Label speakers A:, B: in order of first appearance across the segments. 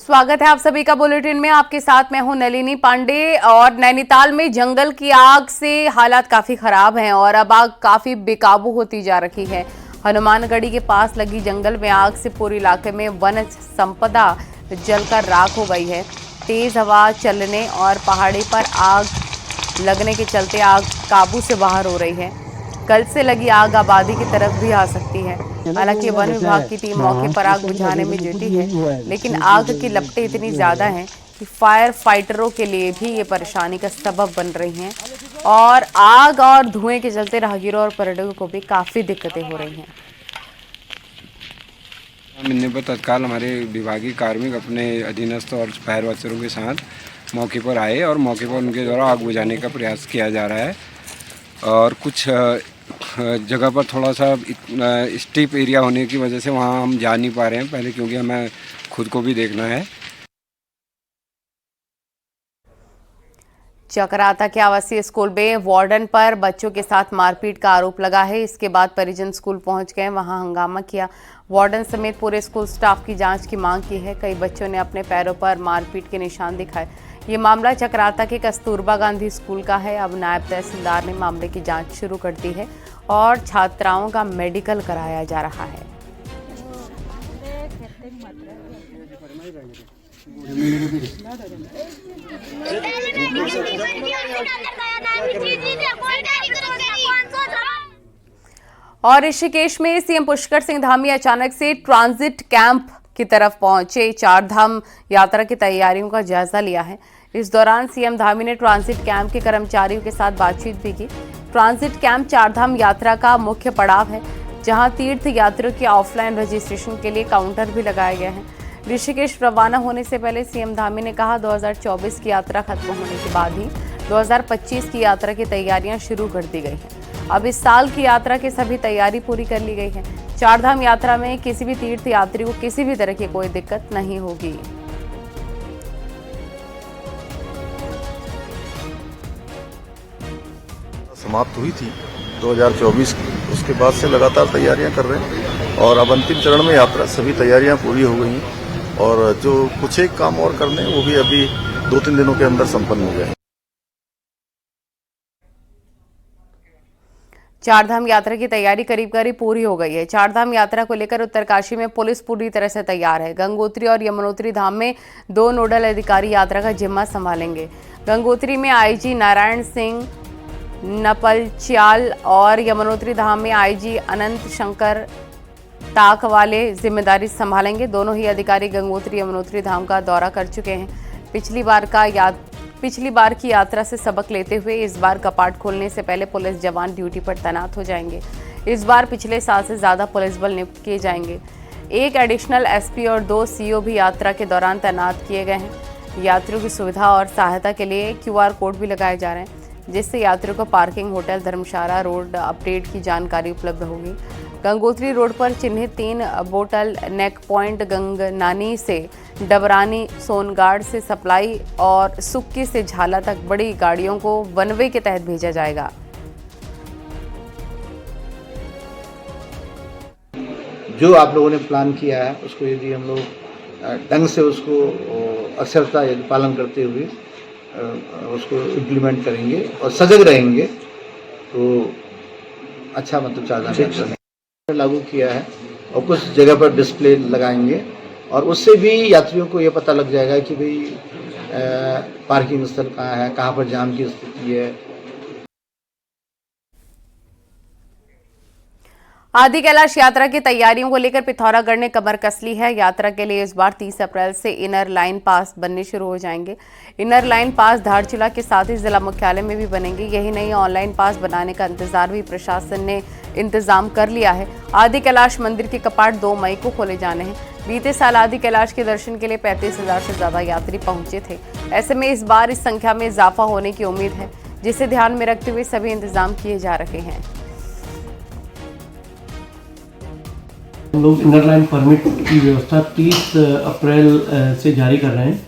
A: स्वागत है आप सभी का बुलेटिन में। आपके साथ मैं हूं नलिनी पांडे। और नैनीताल में जंगल की आग से हालात काफी खराब हैं और अब आग काफी बेकाबू होती जा रही है। हनुमानगढ़ी के पास लगी जंगल में आग से पूरे इलाके में वन संपदा जलकर राख हो गई है। तेज हवा चलने और पहाड़ी पर आग लगने के चलते आग काबू से बाहर हो रही है। कल से लगी आग आबादी की तरफ भी आ सकती है। हालांकि वन विभाग की टीम मौके पर आग बुझाने में जुटी है, लेकिन आग की लपटें इतनी ज्यादा हैं कि फायर फाइटरों के लिए भी ये परेशानी का सबब बन रही हैं और आग और धुएं के चलते राहगीरों और पर्यटकों को भी काफी दिक्कतें हो रही हैं।
B: मिलने पर तत्काल हमारे विभागीय कार्मिक अपने अधीनस्थ और फायर अफसरों के साथ मौके पर आए और मौके पर उनके द्वारा आग बुझाने का प्रयास किया जा रहा है। और कुछ जगह पर थोड़ा सा स्टीप एरिया होने की वजह से वहाँ हम जा नहीं पा रहे हैं पहले, क्योंकि हमें खुद को भी देखना है।
A: चकराता के आवासीय स्कूल में वार्डन पर बच्चों के साथ मारपीट का आरोप लगा है। इसके बाद परिजन स्कूल पहुंच गए, वहां हंगामा किया। वार्डन समेत पूरे स्कूल स्टाफ की जांच की मांग की है। कई बच्चों ने अपने पैरों पर मारपीट के निशान दिखाए। ये मामला चकराता के कस्तूरबा गांधी स्कूल का है। अब नायब तहसीलदार ने मामले की जांच शुरू कर दी है और छात्राओं का मेडिकल कराया जा रहा है। और ऋषिकेश में सीएम पुष्कर सिंह धामी अचानक से ट्रांजिट कैंप की तरफ पहुंचे। चारधाम यात्रा की तैयारियों का जायजा लिया है। इस दौरान सीएम धामी ने ट्रांजिट कैंप के कर्मचारियों के साथ बातचीत भी की। ट्रांजिट कैंप चारधाम यात्रा का मुख्य पड़ाव है, जहां तीर्थ यात्रियों के ऑफलाइन रजिस्ट्रेशन के लिए काउंटर भी लगाए गए हैं। ऋषिकेश रवाना होने से पहले सीएम धामी ने कहा 2024 की यात्रा खत्म होने के बाद ही 2025 की यात्रा की तैयारियां शुरू कर दी गई हैं। अब इस साल की यात्रा की सभी तैयारी पूरी कर ली गई है। चारधाम यात्रा में किसी भी तीर्थ यात्री को किसी भी तरह की कोई दिक्कत नहीं होगी।
C: समाप्त हुई थी 2024 की, उसके बाद से लगातार तैयारियां कर रहे हैं और अब अंतिम चरण में यात्रा सभी तैयारियां पूरी हो गई हैं और जो कुछ एक काम और करने हैं वो भी अभी 2-3 दिनों के अंदर संपन्न हो गए।
A: चारधाम यात्रा की तैयारी करीब करीब पूरी हो गई है। चारधाम यात्रा को लेकर उत्तरकाशी में पुलिस पूरी तरह से तैयार है। गंगोत्री और यमुनोत्री धाम में 2 नोडल अधिकारी यात्रा का जिम्मा संभालेंगे। गंगोत्री में आईजी नारायण सिंह नपलच्याल और यमुनोत्री धाम में आईजी अनंत शंकर ताक वाले जिम्मेदारी संभालेंगे। दोनों ही अधिकारी गंगोत्री यमुनोत्री धाम का दौरा कर चुके हैं। पिछली बार की यात्रा से सबक लेते हुए इस बार कपाट खोलने से पहले पुलिस जवान ड्यूटी पर तैनात हो जाएंगे। इस बार पिछले साल से ज्यादा पुलिस बल नियुक्त किए जाएंगे। 1 एडिशनल एसपी और 2 सीओ भी यात्रा के दौरान तैनात किए गए हैं। यात्रियों की सुविधा और सहायता के लिए QR कोड भी लगाए जा रहे हैं, जिससे यात्रियों को पार्किंग, होटल, धर्मशाला, रोड अपडेट की जानकारी उपलब्ध होगी। गंगोत्री रोड पर चिन्हित 3 बोटल नेक पॉइंट गंगनानी से डबरानी, सोनगाड़ से सप्लाई और सुक्की से झाला तक बड़ी गाड़ियों को वन वे के तहत भेजा जाएगा।
D: जो आप लोगों ने प्लान किया है उसको यदि हम लोग ढंग से उसको अक्षरता यदि पालन करते हुए उसको इम्प्लीमेंट करेंगे और सजग रहेंगे तो अच्छा मतलब चार्जर लागू किया है और कुछ जगह पर डिस्प्ले लगाएंगे और उससे भी यात्रियों को ये पता लग जाएगा कि भाई पार्किंग स्थल कहाँ है, कहाँ पर जाम की स्थिति है।
A: आदि कैलाश यात्रा की तैयारियों को लेकर पिथौरागढ़ ने कमर कस ली है। यात्रा के लिए इस बार 30 अप्रैल से इनर लाइन पास बनने शुरू हो जाएंगे। इनर लाइन पास धारचूला के साथ ही जिला मुख्यालय में भी बनेंगे। यही नहीं, ऑनलाइन पास बनाने का इंतजार भी प्रशासन ने इंतजाम कर लिया है। आदि कैलाश मंदिर के कपाट 2 मई को खोले जाने हैं। बीते साल आदि कैलाश के दर्शन के लिए 35,000 से ज्यादा यात्री पहुंचे थे। ऐसे में इस बार इस संख्या में इजाफा होने की उम्मीद है, जिसे ध्यान में रखते हुए सभी इंतजाम किए जा रहे हैं।
E: हम लोग इनर लाइन परमिट की व्यवस्था 30 अप्रैल से जारी कर रहे हैं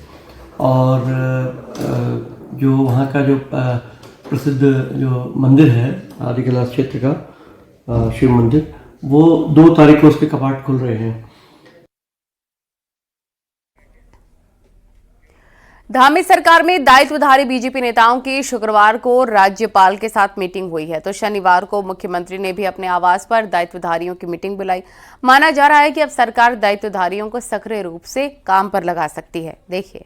E: और जो वहाँ का जो प्रसिद्ध जो मंदिर है आदि कैलाश क्षेत्र का शिव मंदिर, वो 2 तारीख को उसके कपाट खुल रहे हैं।
A: धामी सरकार में दायित्वधारी बीजेपी नेताओं की शुक्रवार को राज्यपाल के साथ मीटिंग हुई है, तो शनिवार को मुख्यमंत्री ने भी अपने आवास पर दायित्वधारियों की मीटिंग बुलाई। माना जा रहा है कि अब सरकार दायित्वधारियों को सक्रिय रूप से काम पर लगा सकती है। देखिए।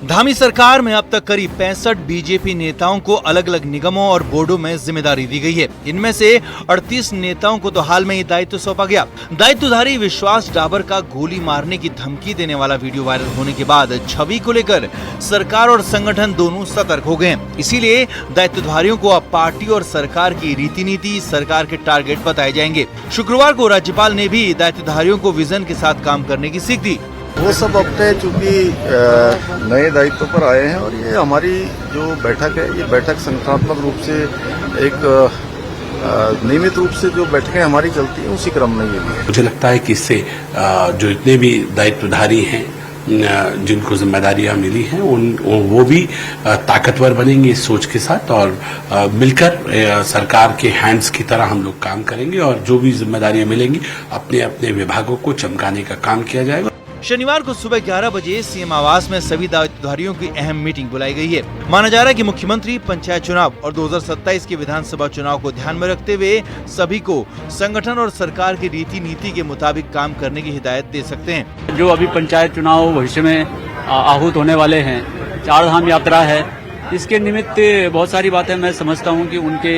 F: धामी सरकार में अब तक करीब 65 बीजेपी नेताओं को अलग अलग निगमों और बोर्डों में जिम्मेदारी दी गई है। इनमें से 38 नेताओं को तो हाल में ही दायित्व सौंपा गया। दायित्वधारी विश्वास डाबर का गोली मारने की धमकी देने वाला वीडियो वायरल होने के बाद छवि को लेकर सरकार और संगठन दोनों सतर्क हो गए हैं। इसीलिए दायित्वधारियों को अब पार्टी और सरकार की रीति नीति, सरकार के टारगेट बताए जाएंगे। शुक्रवार को राज्यपाल ने भी दायित्वधारियों को विजन के साथ काम करने की सीख दी।
C: वो सब अपने चूंकि नए दायित्व पर आए हैं और ये हमारी जो बैठक है, ये बैठक संगठनात्मक रूप से एक नियमित रूप से जो बैठकें हमारी चलती हैं उसी क्रम में ये भी है।
G: मुझे लगता है कि इससे जो इतने भी दायित्वधारी हैं जिनको जिम्मेदारियां मिली हैं वो भी ताकतवर बनेंगे इस सोच के साथ और मिलकर सरकार के हैंड्स की तरह हम लोग काम करेंगे और जो भी जिम्मेदारियां मिलेंगी अपने अपने विभागों को चमकाने का काम किया जाएगा।
F: शनिवार को सुबह 11 बजे सीएम आवास में सभी दायित्वधारियों की अहम मीटिंग बुलाई गई है। माना जा रहा है कि मुख्यमंत्री पंचायत चुनाव और 2027 के विधानसभा चुनाव को ध्यान में रखते हुए सभी को संगठन और सरकार की रीति नीति के मुताबिक काम करने की हिदायत दे सकते हैं।
H: जो अभी पंचायत चुनाव भविष्य में आहूत होने वाले हैं, 4 धाम यात्रा है, इसके निमित्त बहुत सारी बातें मैं समझता हूँ कि उनके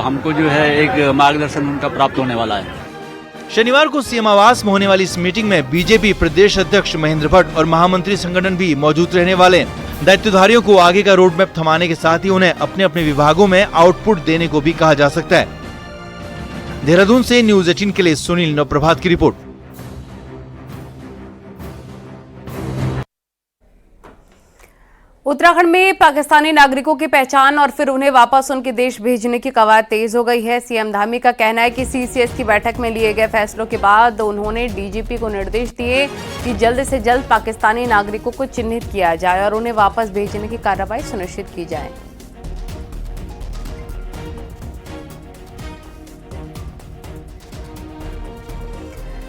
H: हमको जो है एक मार्गदर्शन उनका प्राप्त होने वाला है।
F: शनिवार को सीएम आवास में होने वाली इस मीटिंग में बीजेपी प्रदेश अध्यक्ष महेंद्र भट्ट और महामंत्री संगठन भी मौजूद रहने वाले हैं। दायित्वधारियों को आगे का रोड मैप थमाने के साथ ही उन्हें अपने अपने विभागों में आउटपुट देने को भी कहा जा सकता है। देहरादून से न्यूज़ 18 के लिए सुनील नवप्रभात की रिपोर्ट।
A: उत्तराखंड में पाकिस्तानी नागरिकों की पहचान और फिर उन्हें वापस उनके देश भेजने की कवायद तेज हो गई है। सीएम धामी का कहना है कि सीसीएस की बैठक में लिए गए फैसलों के बाद उन्होंने डीजीपी को निर्देश दिए कि जल्द से जल्द पाकिस्तानी नागरिकों को चिन्हित किया जाए और उन्हें वापस भेजने की कार्रवाई सुनिश्चित की जाए।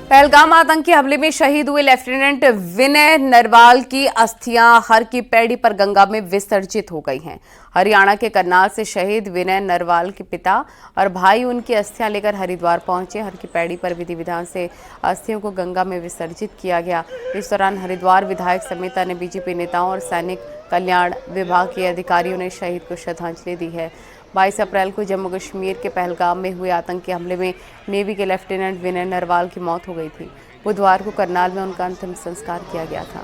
A: पहलगाम आतंकी हमले में शहीद हुए लेफ्टिनेंट विनय नरवाल की अस्थियां हर की पैड़ी पर गंगा में विसर्जित हो गई हैं। हरियाणा के करनाल से शहीद विनय नरवाल के पिता और भाई उनकी अस्थियां लेकर हरिद्वार पहुंचे। हर की पैड़ी पर विधि विधान से अस्थियों को गंगा में विसर्जित किया गया। इस दौरान हरिद्वार विधायक समेत अन्य बीजेपी नेताओं और सैनिक कल्याण विभाग के अधिकारियों ने शहीद को श्रद्धांजलि दी है। 22 अप्रैल को जम्मू कश्मीर के पहलगाम में हुए आतंकी हमले में नेवी के लेफ्टिनेंट विनय नरवाल की मौत हो गई थी। बुधवार को करनाल में उनका अंतिम संस्कार किया गया था।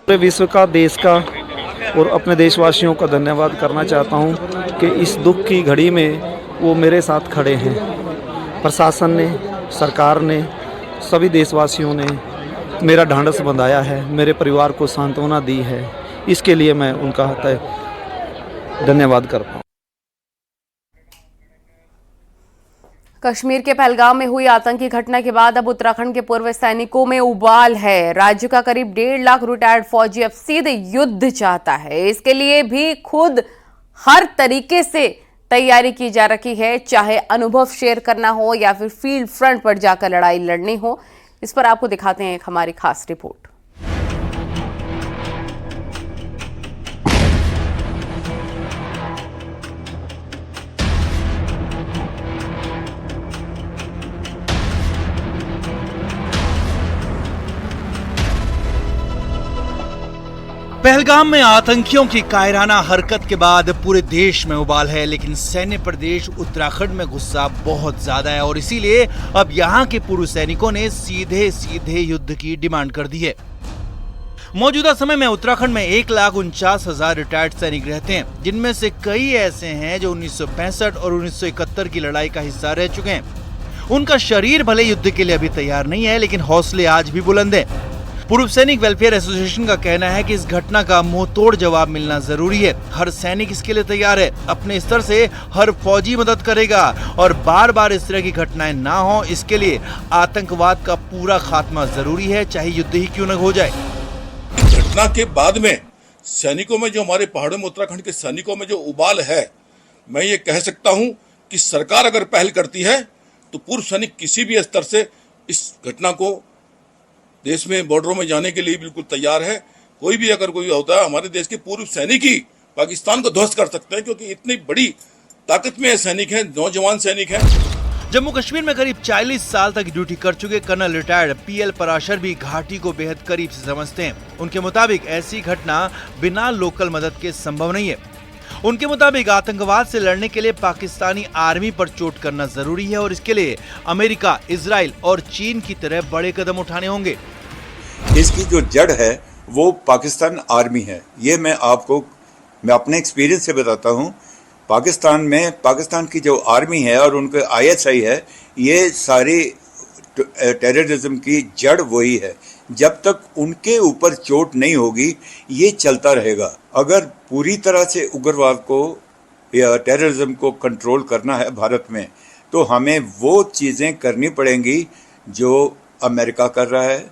I: पूरे विश्व का, देश का और अपने देशवासियों का धन्यवाद करना चाहता हूं कि इस दुख की घड़ी में वो मेरे साथ खड़े हैं। प्रशासन ने, सरकार ने, सभी देशवासियों ने मेरा ढांढस बंधाया है, मेरे परिवार को सांत्वना दी है। इसके लिए मैं उनका धन्यवाद करता हूँ।
A: कश्मीर के पहलगाम में हुई आतंकी घटना के बाद अब उत्तराखंड के पूर्व सैनिकों में उबाल है। राज्य का करीब 1.5 लाख रिटायर्ड फौजी अब सीधे युद्ध चाहता है। इसके लिए भी खुद हर तरीके से तैयारी की जा रही है, चाहे अनुभव शेयर करना हो या फिर फील्ड फ्रंट पर जाकर लड़ाई लड़नी हो। इस पर आपको दिखाते हैं एक हमारी खास रिपोर्ट।
F: पहलगाम में आतंकियों की कायराना हरकत के बाद पूरे देश में उबाल है, लेकिन सैन्य प्रदेश उत्तराखंड में गुस्सा बहुत ज्यादा है और इसीलिए अब यहाँ के पूर्व सैनिकों ने सीधे सीधे युद्ध की डिमांड कर दी है। मौजूदा समय में उत्तराखंड में 1,49,000 रिटायर्ड सैनिक रहते हैं, जिनमें से कई ऐसे हैं जो 1965 और 1971 की लड़ाई का हिस्सा रह चुके हैं। उनका शरीर भले युद्ध के लिए अभी तैयार नहीं है, लेकिन हौसले आज भी बुलंद हैं। पूर्व सैनिक वेलफेयर एसोसिएशन का कहना है कि इस घटना का मुंहतोड़ जवाब मिलना जरूरी है। हर सैनिक इसके लिए तैयार है। अपने स्तर से हर फौजी मदद करेगा और बार बार इस तरह की घटनाएं ना हो, इसके लिए आतंकवाद का पूरा खात्मा जरूरी है, चाहे युद्ध ही क्यों न हो जाए।
J: घटना के बाद में सैनिकों में जो हमारे पहाड़ों में उत्तराखंड के सैनिकों में जो उबाल है मैं ये कह सकता हूं कि सरकार अगर पहल करती है तो पूर्व सैनिक किसी भी स्तर से इस घटना को देश में बॉर्डरों में जाने के लिए बिल्कुल तैयार है। कोई भी अगर कोई होता है, हमारे देश के पूर्व सैनिक ही पाकिस्तान को ध्वस्त कर सकते हैं, क्योंकि इतनी बड़ी ताकत में सैनिक हैं, नौजवान सैनिक हैं।
F: जम्मू कश्मीर में करीब 40 साल तक ड्यूटी कर चुके कर्नल रिटायर्ड पीएल पराशर भी घाटी को बेहद करीब से समझते हैं। उनके मुताबिक ऐसी घटना बिना लोकल मदद के संभव नहीं है। उनके मुताबिक आतंकवाद से लड़ने के लिए पाकिस्तानी आर्मी पर चोट करना जरूरी है और इसके लिए अमेरिका, इजराइल और चीन की तरह बड़े कदम उठाने होंगे।
K: इसकी जो जड़ है वो पाकिस्तान आर्मी है। ये मैं अपने एक्सपीरियंस से बताता हूँ। पाकिस्तान की जो आर्मी है और उनके ISI है, ये सारी टेररिज्म की जड़ वही है। जब तक उनके ऊपर चोट नहीं होगी ये चलता रहेगा। अगर पूरी तरह से उग्रवाद को या टेररिज्म को कंट्रोल करना है भारत में, तो हमें वो चीज़ें करनी पड़ेंगी जो अमेरिका कर रहा है,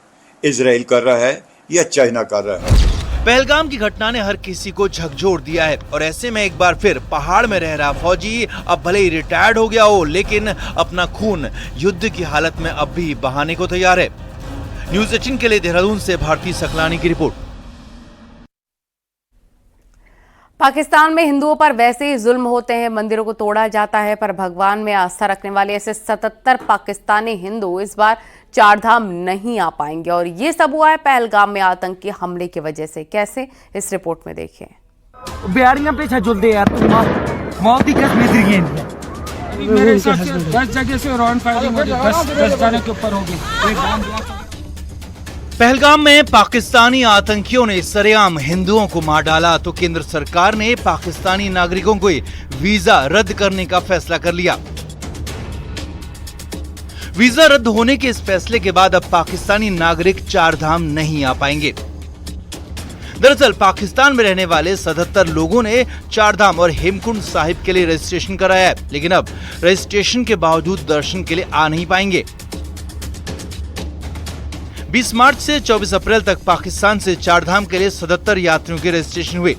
K: इजराइल कर रहा है या चाइना कर रहा है।
F: पहलगाम की घटना ने हर किसी को झकझोर दिया है और ऐसे में एक बार फिर पहाड़ में रह रहा फौजी अब भले ही रिटायर्ड हो गया हो, लेकिन अपना खून युद्ध की हालत में अब भी बहाने को तैयार है। न्यूज़ 18 के लिए देहरादून से भारती सकलानी की रिपोर्ट।
A: पाकिस्तान में हिंदुओं पर वैसे ही जुल्म होते हैं, मंदिरों को तोड़ा जाता है, पर भगवान में आस्था रखने वाले ऐसे 77 पाकिस्तानी हिंदू इस बार चारधाम नहीं आ पाएंगे और ये सब हुआ है पहलगाम में आतंकी हमले की वजह से। कैसे, इस रिपोर्ट में देखिए।
L: बिहारियां पे जुलते यार, मौत की कसम मेरे हिसाब से 10 जगह से राउंड फायरिंग हो गई, 10 जाने के ऊपर हो गई।
F: पहलगाम में पाकिस्तानी आतंकियों ने सरेआम हिंदुओं को मार डाला तो केंद्र सरकार ने पाकिस्तानी नागरिकों को वीजा रद्द करने का फैसला कर लिया। वीजा रद्द होने के इस फैसले के बाद अब पाकिस्तानी नागरिक चारधाम नहीं आ पाएंगे। दरअसल पाकिस्तान में रहने वाले 77 लोगों ने चारधाम और हेमकुंड साहिब के लिए रजिस्ट्रेशन कराया है, लेकिन अब रजिस्ट्रेशन के बावजूद दर्शन के लिए आ नहीं पाएंगे। 20 मार्च से 24 अप्रैल तक पाकिस्तान से चारधाम के लिए 77 यात्रियों के रजिस्ट्रेशन हुए।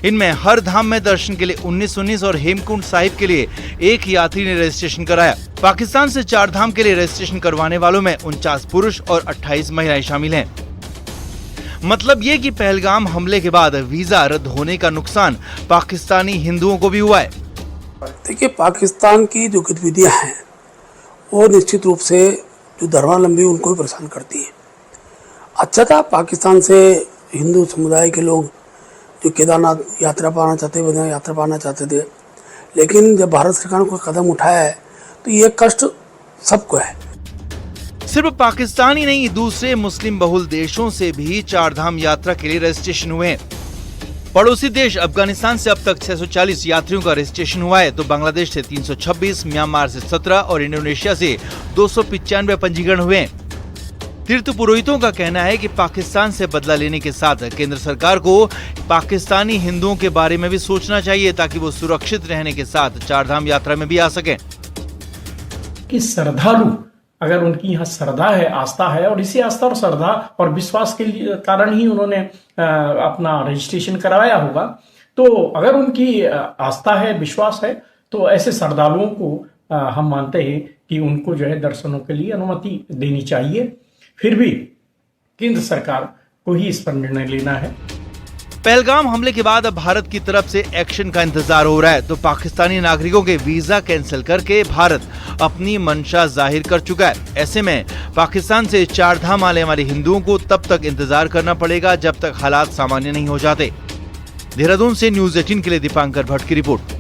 F: इनमें हर धाम में दर्शन के लिए 19 और हेमकुंड साहिब के लिए एक यात्री ने रजिस्ट्रेशन कराया। पाकिस्तान से चारधाम के लिए रजिस्ट्रेशन करवाने वालों में 49 पुरुष और 28 महिलाएं शामिल हैं। मतलब ये कि पहलगाम हमले के बाद वीजा रद्द होने का नुकसान पाकिस्तानी हिंदुओं को भी हुआ है।
M: देखिए, पाकिस्तान की जो गतिविधियां हैं वो निश्चित रूप से जो धर्मावलंबी उनको भी परेशान करती है। अच्छा था पाकिस्तान से हिंदू समुदाय के लोग जो केदारनाथ यात्रा पाना चाहते, बद्रीनाथ यात्रा पाना चाहते थे, लेकिन जब भारत सरकार ने कोई कदम उठाया है तो ये कष्ट सबको है।
F: सिर्फ पाकिस्तान ही नहीं, दूसरे मुस्लिम बहुल देशों से भी चारधाम यात्रा के लिए रजिस्ट्रेशन हुए हैं। पड़ोसी देश अफगानिस्तान से अब तक 640 यात्रियों का रजिस्ट्रेशन हुआ है, तो बांग्लादेश से 326, म्यांमार से 17 और इंडोनेशिया से 295 पंजीकरण हुए हैं। तीर्थ पुरोहितों का कहना है कि पाकिस्तान से बदला लेने के साथ केंद्र सरकार को पाकिस्तानी हिंदुओं के बारे में भी सोचना चाहिए, ताकि वो सुरक्षित रहने के साथ चारधाम यात्रा में भी आ सकें।
N: कि श्रद्धालु अगर उनकी यहाँ श्रद्धा है, आस्था है, और इसी आस्था और श्रद्धा और विश्वास के कारण ही उन्होंने अपना रजिस्ट्रेशन करवाया होगा, तो अगर उनकी आस्था है, विश्वास है, तो ऐसे श्रद्धालुओं को हम मानते हैं कि उनको जो है दर्शनों के लिए अनुमति देनी चाहिए। फिर भी केंद्र सरकार को ही इस पर निर्णय लेना है।
F: पहलगाम हमले के बाद अब भारत की तरफ से एक्शन का इंतजार हो रहा है, तो पाकिस्तानी नागरिकों के वीजा कैंसिल करके भारत अपनी मंशा जाहिर कर चुका है। ऐसे में पाकिस्तान से चारधाम आने वाले हिंदुओं को तब तक इंतजार करना पड़ेगा जब तक हालात सामान्य नहीं हो जाते। देहरादून से न्यूज़ 18 के लिए दीपांकर भट्ट की रिपोर्ट।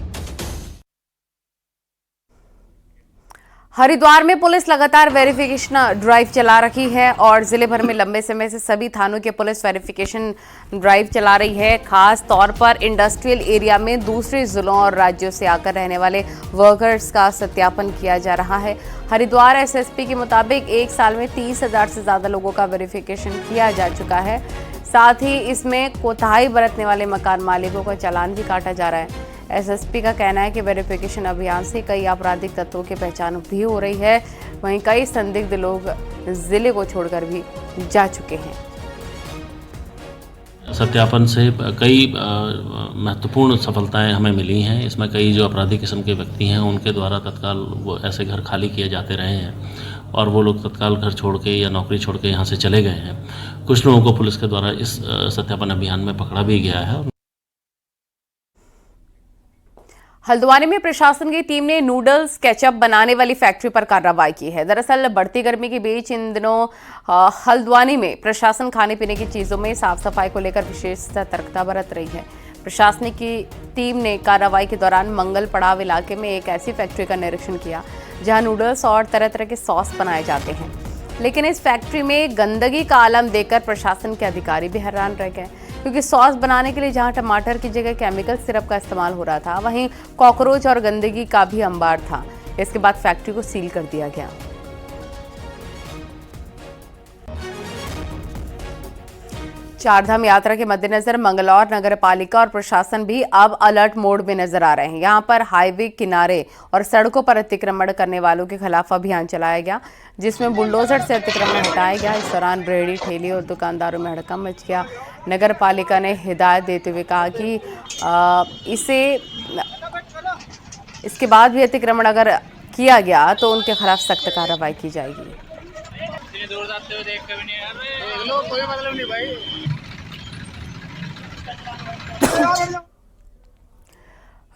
A: हरिद्वार में पुलिस लगातार वेरिफिकेशन ड्राइव चला रही है और जिले भर में लंबे समय से सभी थानों के पुलिस वेरिफिकेशन ड्राइव चला रही है। खास तौर पर इंडस्ट्रियल एरिया में दूसरे जिलों और राज्यों से आकर रहने वाले वर्कर्स का सत्यापन किया जा रहा है। हरिद्वार एसएसपी के मुताबिक एक साल में 30,000 से ज्यादा लोगों का वेरिफिकेशन किया जा चुका है। साथ ही इसमें कोताही बरतने वाले मकान मालिकों का चालान भी काटा जा रहा है। एसएसपी का कहना है कि वेरिफिकेशन अभियान से कई आपराधिक तत्वों की पहचान भी हो रही है। वहीं कई संदिग्ध लोग जिले को छोड़कर भी जा चुके हैं।
O: सत्यापन से कई महत्वपूर्ण सफलताएं हमें मिली हैं। इसमें कई जो अपराधी किस्म के व्यक्ति हैं उनके द्वारा तत्काल वो ऐसे घर खाली किए जाते रहे हैं और वो लोग तत्काल घर छोड़ के या नौकरी छोड़ के यहाँ से चले गए हैं। कुछ लोगों को पुलिस के द्वारा इस सत्यापन अभियान में पकड़ा भी गया है।
A: हल्द्वानी में प्रशासन की टीम ने नूडल्स केचप बनाने वाली फैक्ट्री पर कार्रवाई की है। दरअसल बढ़ती गर्मी के बीच इन दिनों हल्द्वानी में प्रशासन खाने पीने की चीजों में साफ सफाई को लेकर विशेष सतर्कता बरत रही है। प्रशासनिक की टीम ने कार्रवाई के दौरान मंगल पड़ाव इलाके में एक ऐसी फैक्ट्री का निरीक्षण किया जहां नूडल्स और तरह तरह के सॉस बनाए जाते हैं, लेकिन इस फैक्ट्री में गंदगी का आलम देखकर प्रशासन के अधिकारी भी हैरान रह गए, क्योंकि सॉस बनाने के लिए जहां टमाटर की जगह केमिकल सिरप का इस्तेमाल हो रहा था, वहीं कॉकरोच और गंदगी का भी अंबार था। इसके बाद फैक्ट्री को सील कर दिया गया। चारधाम यात्रा के मद्देनजर मंगलौर नगर पालिका और प्रशासन भी अब अलर्ट मोड में नजर आ रहे हैं। यहां पर हाईवे किनारे और सड़कों पर अतिक्रमण करने वालों के खिलाफ अभियान चलाया गया, जिसमें बुलडोजर से अतिक्रमण हटाया गया। इस दौरान रेहड़ी ठेली और दुकानदारों में हड़कंप मच गया। नगर पालिका ने हिदायत देते हुए कहा कि इसके बाद भी अतिक्रमण अगर किया गया तो उनके खिलाफ सख्त कार्रवाई की जाएगी।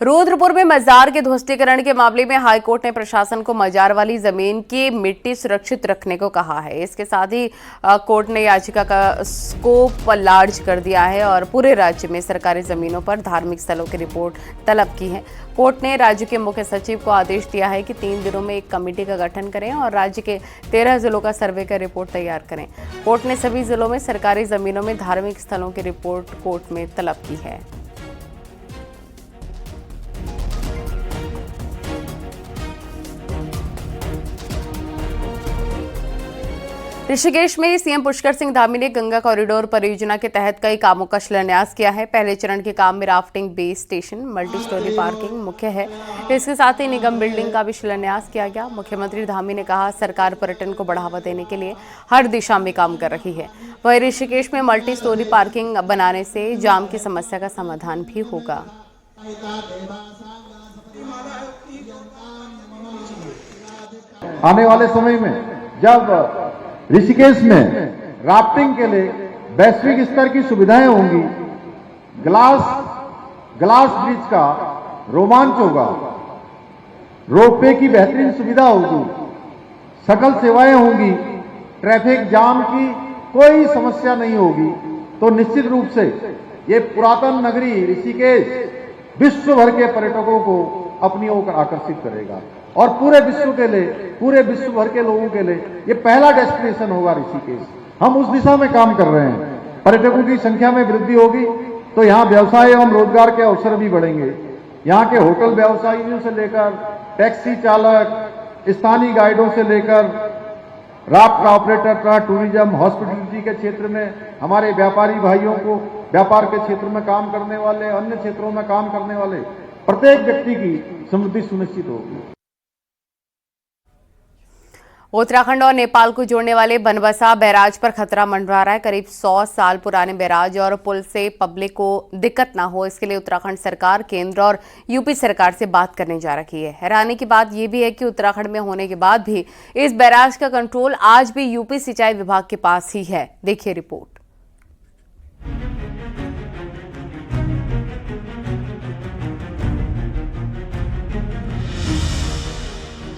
A: रुद्रपुर में मजार के ध्वस्तीकरण के मामले में हाईकोर्ट ने प्रशासन को मजार वाली जमीन की मिट्टी सुरक्षित रखने को कहा है। इसके साथ ही कोर्ट ने याचिका का स्कोप लार्ज कर दिया है और पूरे राज्य में सरकारी जमीनों पर धार्मिक स्थलों की रिपोर्ट तलब की है। कोर्ट ने राज्य के मुख्य सचिव को आदेश दिया है कि 3 दिनों में एक कमेटी का गठन करें और राज्य के 13 जिलों का सर्वे कर रिपोर्ट तैयार करें। कोर्ट ने सभी जिलों में सरकारी जमीनों में धार्मिक स्थलों की रिपोर्ट कोर्ट में तलब की है। ऋषिकेश में सीएम पुष्कर सिंह धामी ने गंगा कॉरिडोर परियोजना के तहत कई कामों का शिलान्यास किया है। पहले चरण के काम में rafting base station, multi storey parking मुख्य है। इसके साथ ही निगम बिल्डिंग का भी शिलान्यास किया गया। मुख्यमंत्री धामी ने कहा, सरकार पर्यटन को बढ़ावा देने के लिए हर दिशा में काम कर रही है। वहीं ऋषिकेश में मल्टी स्टोरी पार्किंग बनाने से जाम की समस्या का समाधान भी होगा।
P: आने वाले समय में जब ऋषिकेश में राफ्टिंग के लिए वैश्विक स्तर की सुविधाएं होंगी, ग्लास ब्रिज का रोमांच होगा, रोपवे की बेहतरीन सुविधा होगी, सकल सेवाएं होंगी, ट्रैफिक जाम की कोई समस्या नहीं होगी, तो निश्चित रूप से ये पुरातन नगरी ऋषिकेश विश्व भर के पर्यटकों को अपनी ओर आकर्षित करेगा और पूरे विश्व भर के लोगों के लिए ये पहला डेस्टिनेशन होगा ऋषिकेश। हम उस दिशा में काम कर रहे हैं। पर्यटकों की संख्या में वृद्धि होगी तो यहाँ व्यवसाय एवं रोजगार के अवसर भी बढ़ेंगे। यहाँ के होटल व्यवसायियों से लेकर टैक्सी चालक, स्थानीय गाइडों से लेकर राफ्ट ऑपरेटर, टूरिज्म, हॉस्पिटलिटी के क्षेत्र में हमारे व्यापारी भाइयों को, व्यापार के क्षेत्र में काम करने वाले, अन्य क्षेत्रों में काम करने वाले प्रत्येक व्यक्ति की समृद्धि सुनिश्चित होगी।
A: उत्तराखंड और नेपाल को जोड़ने वाले बनबसा बैराज पर खतरा मंडरा रहा है। करीब 100 साल पुराने बैराज और पुल से पब्लिक को दिक्कत ना हो, इसके लिए उत्तराखंड सरकार केंद्र और यूपी सरकार से बात करने जा रही है। हैरानी की बात यह भी है कि उत्तराखंड में होने के बाद भी इस बैराज का कंट्रोल आज भी यूपी सिंचाई विभाग के पास ही है। देखिए रिपोर्ट।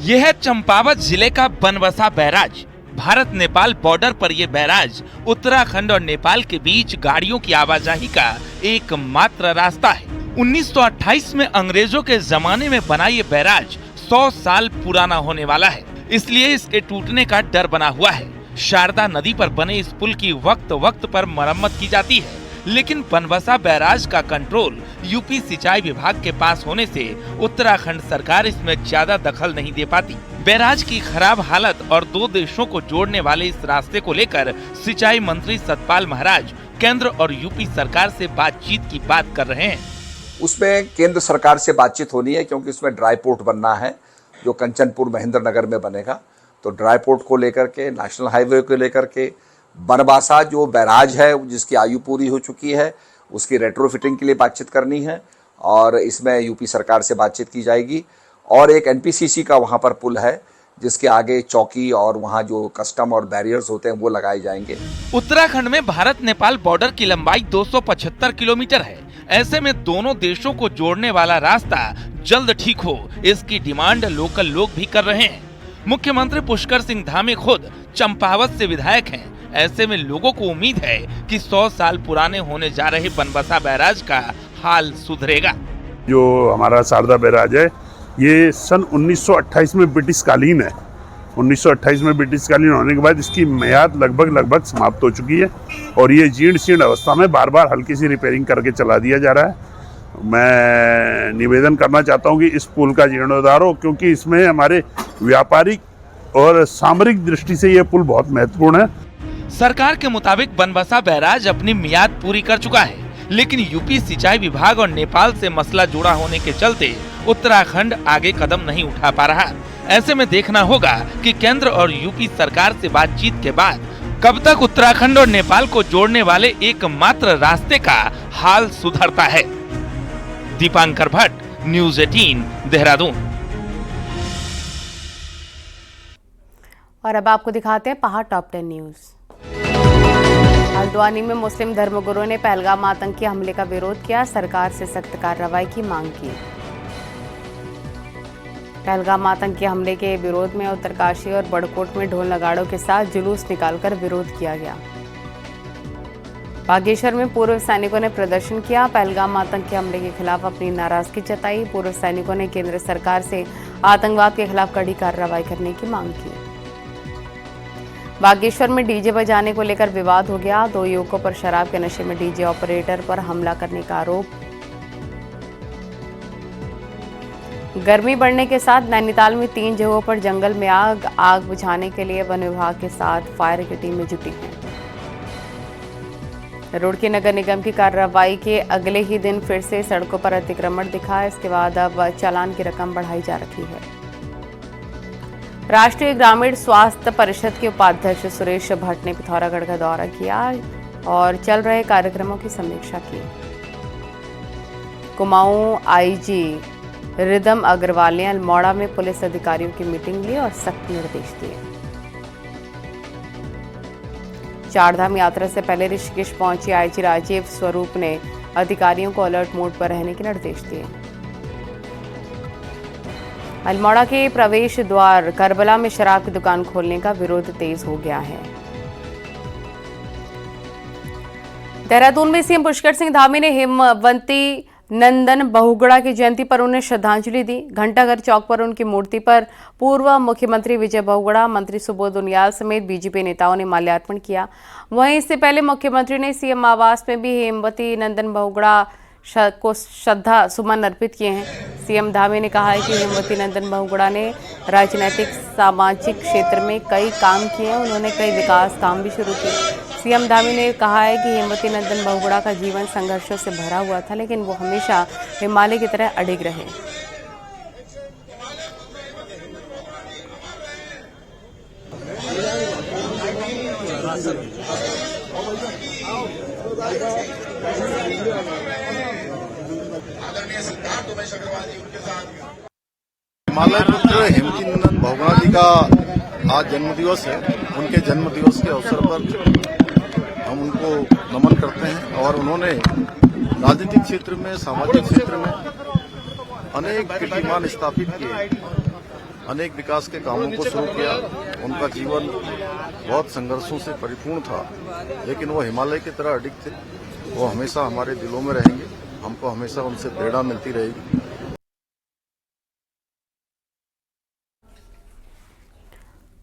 F: यह है चंपावत जिले का बनबसा बैराज। भारत नेपाल बॉर्डर पर यह बैराज उत्तराखंड और नेपाल के बीच गाड़ियों की आवाजाही का एकमात्र रास्ता है। 1928 में अंग्रेजों के जमाने में बना ये बैराज 100 साल पुराना होने वाला है, इसलिए इसके टूटने का डर बना हुआ है। शारदा नदी पर बने इस पुल की वक्त वक्त पर मरम्मत की जाती है, लेकिन बनबसा बैराज का कंट्रोल यूपी सिंचाई विभाग के पास होने से उत्तराखंड सरकार इसमें ज्यादा दखल नहीं दे पाती। बैराज की खराब हालत और 2 देशों को जोड़ने वाले इस रास्ते को लेकर सिंचाई मंत्री सतपाल महाराज केंद्र और यूपी सरकार से बातचीत की बात कर रहे हैं।
Q: उसमें केंद्र सरकार से बातचीत होनी है, क्योंकि उसमें ड्राई पोर्ट बनना है जो कंचनपुर महेंद्र नगर में बनेगा। तो ड्राई पोर्ट को लेकर के, नेशनल हाईवे को लेकर के बनबासा जो बैराज है जिसकी आयु पूरी हो चुकी है उसकी रेट्रोफिटिंग के लिए बातचीत करनी है और इसमें यूपी सरकार से बातचीत की जाएगी। और एक एनपीसीसी का वहाँ पर पुल है जिसके आगे चौकी और वहाँ जो कस्टम और बैरियर्स होते हैं वो लगाए जाएंगे।
F: उत्तराखंड में भारत नेपाल बॉर्डर की लंबाई 275 किलोमीटर है। ऐसे में दोनों देशों को जोड़ने वाला रास्ता जल्द ठीक हो, इसकी डिमांड लोकल लोग भी कर रहे हैं। मुख्यमंत्री पुष्कर सिंह धामी खुद चंपावत से विधायक हैं। ऐसे में लोगों को उम्मीद है कि 100 साल पुराने होने जा रहे बनबसा बैराज का हाल सुधरेगा।
R: जो हमारा शारदा बैराज है ये सन 1928 में ब्रिटिश कालीन है। 1928 में ब्रिटिश कालीन होने के बाद इसकी मियाद लगभग समाप्त हो चुकी है और ये जीर्ण शीर्ण अवस्था में बार बार हल्की सी रिपेयरिंग करके चला दिया जा रहा है। मैं निवेदन करना चाहता हूँ कि इस पुल का जीर्णोद्धार हो, क्योंकि इसमें हमारे व्यापारिक और सामरिक दृष्टि से ये पुल बहुत महत्वपूर्ण है।
F: सरकार के मुताबिक बनबसा बैराज अपनी मियाद पूरी कर चुका है, लेकिन यूपी सिंचाई विभाग और नेपाल से मसला जुड़ा होने के चलते उत्तराखंड आगे कदम नहीं उठा पा रहा। ऐसे में देखना होगा कि केंद्र और यूपी सरकार से बातचीत के बाद कब तक उत्तराखंड और नेपाल को जोड़ने वाले एकमात्र रास्ते का हाल सुधरता है। दीपांकर भट्ट, न्यूज़ 18, देहरादून।
A: और अब आपको दिखाते हैं पहाड़ टॉप 10 न्यूज। हल्द्वानी में मुस्लिम धर्मगुरुओं ने पहलगाम आतंकी हमले का विरोध किया, सरकार से सख्त कार्रवाई की मांग की। पहलगाम आतंकी हमले के विरोध में उत्तरकाशी और बड़कोट में ढोल नगाड़ों के साथ जुलूस निकालकर विरोध किया गया। बागेश्वर में पूर्व सैनिकों ने प्रदर्शन किया, पहलगाम आतंकी हमले के खिलाफ अपनी नाराजगी जताई। पूर्व सैनिकों ने केंद्र सरकार से आतंकवाद के खिलाफ कड़ी कार्रवाई करने की मांग की। बागेश्वर में डीजे बजाने को लेकर विवाद हो गया, 2 युवकों पर शराब के नशे में डीजे ऑपरेटर पर हमला करने का आरोप। गर्मी बढ़ने के साथ नैनीताल में 3 जगहों पर जंगल में आग बुझाने के लिए वन विभाग के साथ फायर की टीमें जुटी हैं। रुड़की नगर निगम की कार्रवाई के अगले ही दिन फिर से सड़कों पर अतिक्रमण दिखा, इसके बाद अब चालान की रकम बढ़ाई जा रही है। राष्ट्रीय ग्रामीण स्वास्थ्य परिषद के उपाध्यक्ष सुरेश भट्ट ने पिथौरागढ़ का दौरा किया और चल रहे कार्यक्रमों की समीक्षा की। कुमाऊं आईजी रिदम अग्रवाल ने अल्मोड़ा में पुलिस अधिकारियों की मीटिंग ली और सख्त निर्देश दिए। चारधाम यात्रा से पहले ऋषिकेश पहुंची आईजी राजीव स्वरूप ने अधिकारियों को अलर्ट मोड पर रहने के निर्देश दिए। अल्मोड़ा के प्रवेश द्वार करबला में शराब की दुकान खोलने का विरोध तेज हो गया है। देहरादून में सीएम पुष्कर सिंह धामी ने हेमवती नंदन बहुगुणा की जयंती पर उन्हें श्रद्धांजलि दी। घंटाघर चौक पर उनकी मूर्ति पर पूर्व मुख्यमंत्री विजय बहुगुणा, मंत्री सुबोध उनियाल समेत बीजेपी नेताओं ने माल्यार्पण किया। वहीं इससे पहले मुख्यमंत्री ने सीएम आवास में भी हेमवती नंदन बहुगुणा को श्रद्धा सुमन अर्पित किए हैं। सीएम धामी ने कहा है कि हेमवती नंदन बहुगुणा ने राजनीतिक सामाजिक क्षेत्र में कई काम किए हैं, उन्होंने कई विकास काम भी शुरू किए। सीएम धामी ने कहा है कि हेमवती नंदन बहुगुणा का जीवन संघर्षों से भरा हुआ था, लेकिन वो हमेशा हिमालय की तरह अडिग रहे।
C: हिमालय पुत्र हेमवती नंदन बहुगुणा जी का आज जन्मदिवस है। उनके जन्मदिवस के अवसर पर हम उनको नमन करते हैं और उन्होंने राजनीतिक क्षेत्र में, सामाजिक क्षेत्र में अनेक कीर्तिमान स्थापित किए, अनेक विकास के कामों को शुरू किया। उनका जीवन बहुत संघर्षों से परिपूर्ण था, लेकिन वो हिमालय की तरह अडिग थे। वो हमेशा हमारे दिलों में रहेंगे, हमको हमेशा उनसे प्रेरणा मिलती रहेगी।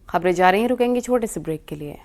A: खबरें जा रही हैं, रुकेंगे छोटे से ब्रेक के लिए।